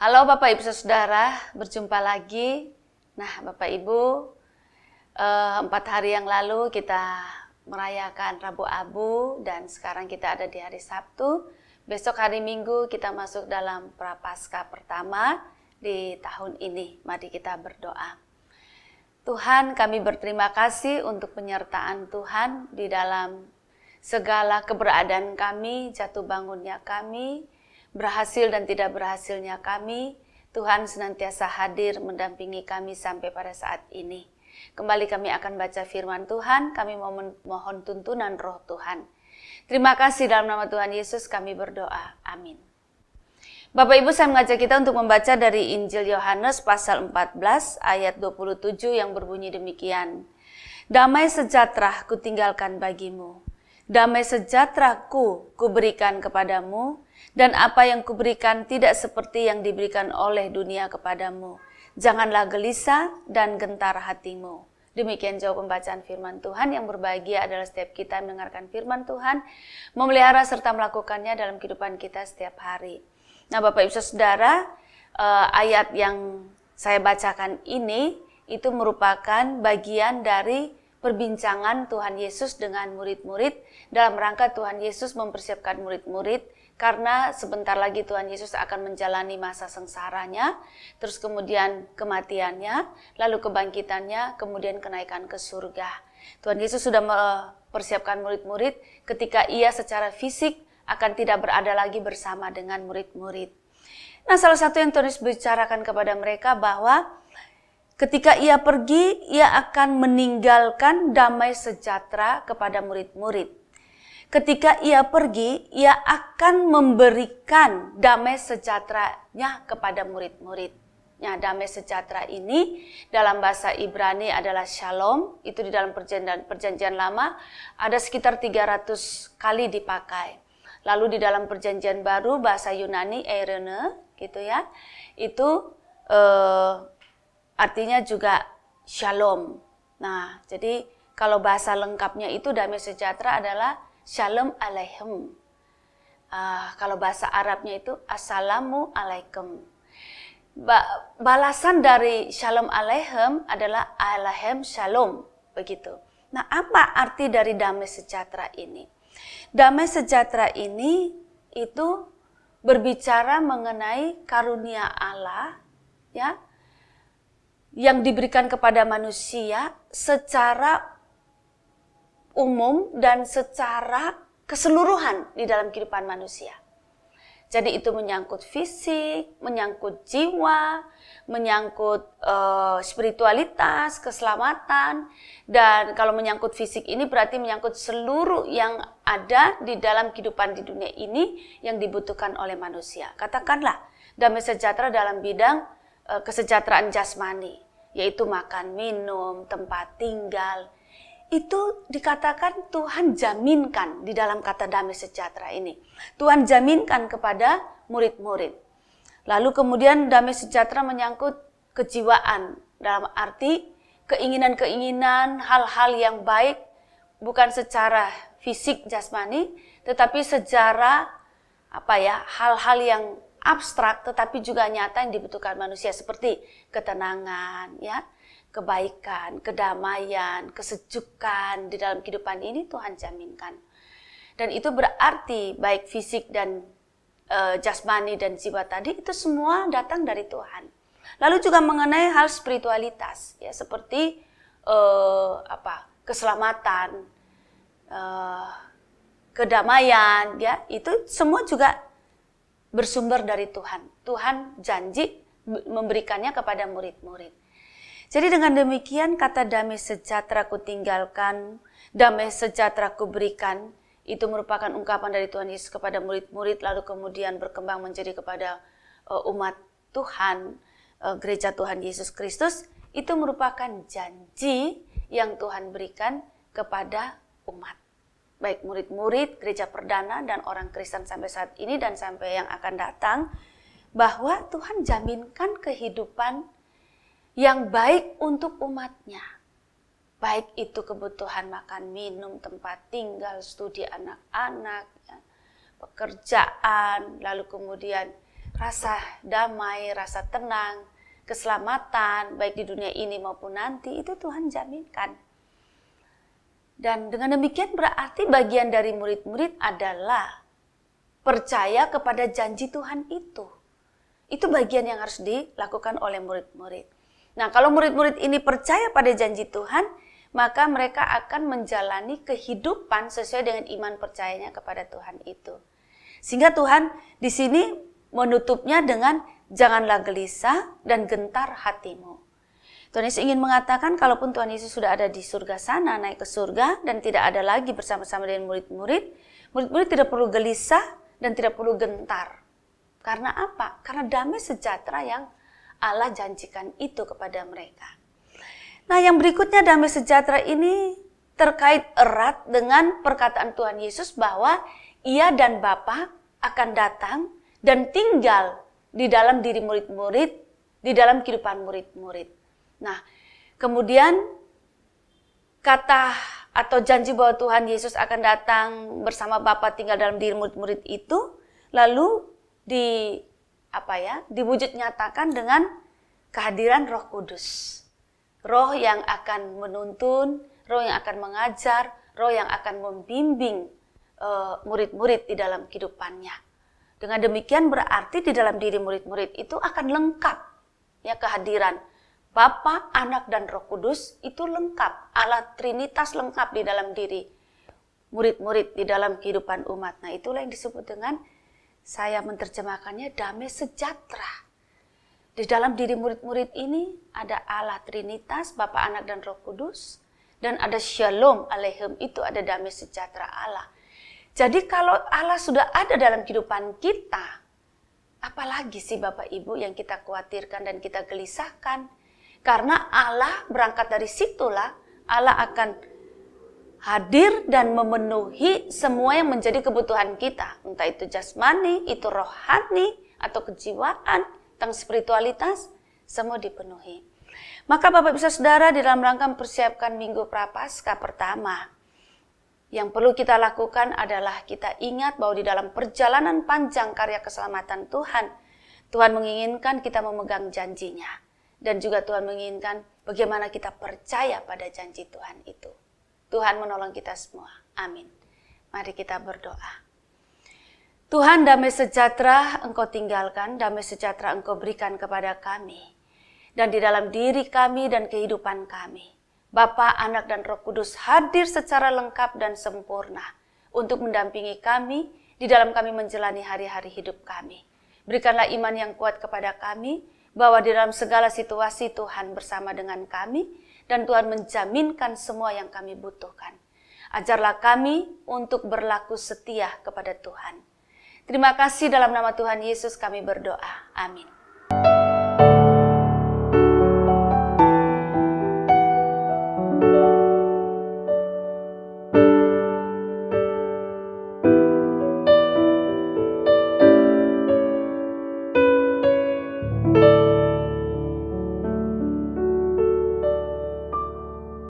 Halo Bapak Ibu Saudara, berjumpa lagi. Nah Bapak Ibu, 4 hari yang lalu kita merayakan Rabu Abu dan sekarang kita ada di hari Sabtu. Besok hari Minggu kita masuk dalam Prapaskah pertama di tahun ini. Mari kita berdoa. Tuhan, kami berterima kasih untuk penyertaan Tuhan di dalam segala keberadaan kami, jatuh bangunnya kami, berhasil dan tidak berhasilnya kami. Tuhan senantiasa hadir mendampingi kami sampai pada saat ini. Kembali kami akan baca firman Tuhan, kami mohon tuntunan roh Tuhan. Terima kasih dalam nama Tuhan Yesus kami berdoa. Amin. Bapak Ibu, saya mengajak kita untuk membaca dari Injil Yohanes pasal 14 ayat 27 yang berbunyi demikian. Damai sejahtera kutinggalkan bagimu. Damai sejahtera kuberikan kepadamu. Dan apa yang kuberikan tidak seperti yang diberikan oleh dunia kepadamu. Janganlah gelisah dan gentar hatimu. Demikian jauh pembacaan firman Tuhan. Yang berbahagia adalah setiap kita mendengarkan firman Tuhan, memelihara serta melakukannya dalam kehidupan kita setiap hari. Nah Bapak Ibu Saudara, ayat yang saya bacakan ini itu merupakan bagian dari perbincangan Tuhan Yesus dengan murid-murid dalam rangka Tuhan Yesus mempersiapkan murid-murid. Karena sebentar lagi Tuhan Yesus akan menjalani masa sengsaranya, terus kemudian kematiannya, lalu kebangkitannya, kemudian kenaikan ke surga. Tuhan Yesus sudah mempersiapkan murid-murid ketika ia secara fisik akan tidak berada lagi bersama dengan murid-murid. Nah, salah satu yang Tuhan Yesus bicarakan kepada mereka bahwa ketika ia pergi, ia akan meninggalkan damai sejahtera kepada murid-murid. Ketika ia pergi, ia akan memberikan damai sejahteranya kepada murid-murid. Nah, damai sejahtera ini dalam bahasa Ibrani adalah shalom. Itu di dalam perjanjian lama ada sekitar 300 kali dipakai. Lalu di dalam perjanjian baru bahasa Yunani eirene gitu ya. Itu artinya juga shalom. Nah, jadi kalau bahasa lengkapnya itu damai sejahtera adalah Shalom Aleichem. Kalau bahasa Arabnya itu Assalamu Alaikum. Balasan dari Shalom Aleichem adalah Aleichem Shalom. Begitu. Nah, apa arti dari damai sejahtera ini? Damai sejahtera ini itu berbicara mengenai karunia Allah ya, yang diberikan kepada manusia secara umum dan secara keseluruhan di dalam kehidupan manusia. Jadi itu menyangkut fisik, menyangkut jiwa, menyangkut spiritualitas, keselamatan. Dan kalau menyangkut fisik ini berarti menyangkut seluruh yang ada di dalam kehidupan di dunia ini yang dibutuhkan oleh manusia. Katakanlah damai sejahtera dalam bidang kesejahteraan jasmani, yaitu makan, minum, tempat tinggal. Itu dikatakan Tuhan jaminkan di dalam kata damai sejahtera ini. Tuhan jaminkan kepada murid-murid. Lalu kemudian damai sejahtera menyangkut kejiwaan. Dalam arti keinginan-keinginan, hal-hal yang baik. Bukan secara fisik jasmani, tetapi secara hal-hal yang abstrak tetapi juga nyata yang dibutuhkan manusia. Seperti ketenangan, ya, kebaikan, kedamaian, kesejukan di dalam kehidupan ini Tuhan jaminkan. Dan itu berarti baik fisik dan jasmani dan jiwa tadi itu semua datang dari Tuhan. Lalu juga mengenai hal spiritualitas ya, seperti keselamatan, kedamaian ya, itu semua juga bersumber dari Tuhan. Tuhan janji memberikannya kepada murid-murid. Jadi dengan demikian kata damai sejahtera kutinggalkan, damai sejahtera kuberikan, itu merupakan ungkapan dari Tuhan Yesus kepada murid-murid, lalu kemudian berkembang menjadi kepada umat Tuhan, gereja Tuhan Yesus Kristus. Itu merupakan janji yang Tuhan berikan kepada umat. Baik murid-murid, gereja perdana, dan orang Kristen sampai saat ini dan sampai yang akan datang, bahwa Tuhan jaminkan kehidupan yang baik untuk umatnya. Baik itu kebutuhan makan, minum, tempat tinggal, studi anak-anak, ya, pekerjaan, lalu kemudian rasa damai, rasa tenang, keselamatan, baik di dunia ini maupun nanti, itu Tuhan jaminkan. Dan dengan demikian berarti bagian dari murid-murid adalah percaya kepada janji Tuhan itu. Itu bagian yang harus dilakukan oleh murid-murid. Nah, kalau murid-murid ini percaya pada janji Tuhan, maka mereka akan menjalani kehidupan sesuai dengan iman percayanya kepada Tuhan itu. Sehingga Tuhan di sini menutupnya dengan janganlah gelisah dan gentar hatimu. Tuhan Yesus ingin mengatakan kalaupun Tuhan Yesus sudah ada di surga sana, naik ke surga dan tidak ada lagi bersama-sama dengan murid-murid, murid-murid tidak perlu gelisah dan tidak perlu gentar. Karena apa? Karena damai sejahtera yang Allah janjikan itu kepada mereka. Nah, yang berikutnya damai sejahtera ini terkait erat dengan perkataan Tuhan Yesus bahwa Ia dan Bapa akan datang dan tinggal di dalam diri murid-murid, di dalam kehidupan murid-murid. Nah, kemudian kata atau janji bahwa Tuhan Yesus akan datang bersama Bapa tinggal dalam diri murid-murid itu lalu diwujud nyatakan dengan kehadiran Roh Kudus. Roh yang akan menuntun, roh yang akan mengajar, roh yang akan membimbing murid-murid di dalam kehidupannya. Dengan demikian berarti di dalam diri murid-murid itu akan lengkap ya kehadiran Bapa, Anak, dan Roh Kudus itu lengkap. Allah Trinitas lengkap di dalam diri murid-murid di dalam kehidupan umat. Nah, itulah yang disebut dengan, saya menerjemahkannya, damai sejahtera. Di dalam diri murid-murid ini ada Allah Trinitas, Bapa, Anak, dan Roh Kudus. Dan ada Shalom Aleichem, itu ada damai sejahtera Allah. Jadi kalau Allah sudah ada dalam kehidupan kita, apalagi sih Bapak Ibu yang kita khawatirkan dan kita gelisahkan? Karena Allah berangkat dari situlah, Allah akan hadir dan memenuhi semua yang menjadi kebutuhan kita. Entah itu jasmani, itu rohani, atau kejiwaan, tentang spiritualitas, semua dipenuhi. Maka Bapak Ibu Saudara, di dalam rangka mempersiapkan Minggu Prapaskah pertama, yang perlu kita lakukan adalah kita ingat bahwa di dalam perjalanan panjang karya keselamatan Tuhan, Tuhan menginginkan kita memegang janjinya. Dan juga Tuhan menginginkan bagaimana kita percaya pada janji Tuhan itu. Tuhan menolong kita semua. Amin. Mari kita berdoa. Tuhan, damai sejahtera Engkau tinggalkan, damai sejahtera Engkau berikan kepada kami. Dan di dalam diri kami dan kehidupan kami, Bapa, Anak, dan Roh Kudus hadir secara lengkap dan sempurna untuk mendampingi kami di dalam kami menjalani hari-hari hidup kami. Berikanlah iman yang kuat kepada kami, bahwa di dalam segala situasi Tuhan bersama dengan kami, dan Tuhan menjaminkan semua yang kami butuhkan. Ajarlah kami untuk berlaku setia kepada Tuhan. Terima kasih, dalam nama Tuhan Yesus kami berdoa. Amin.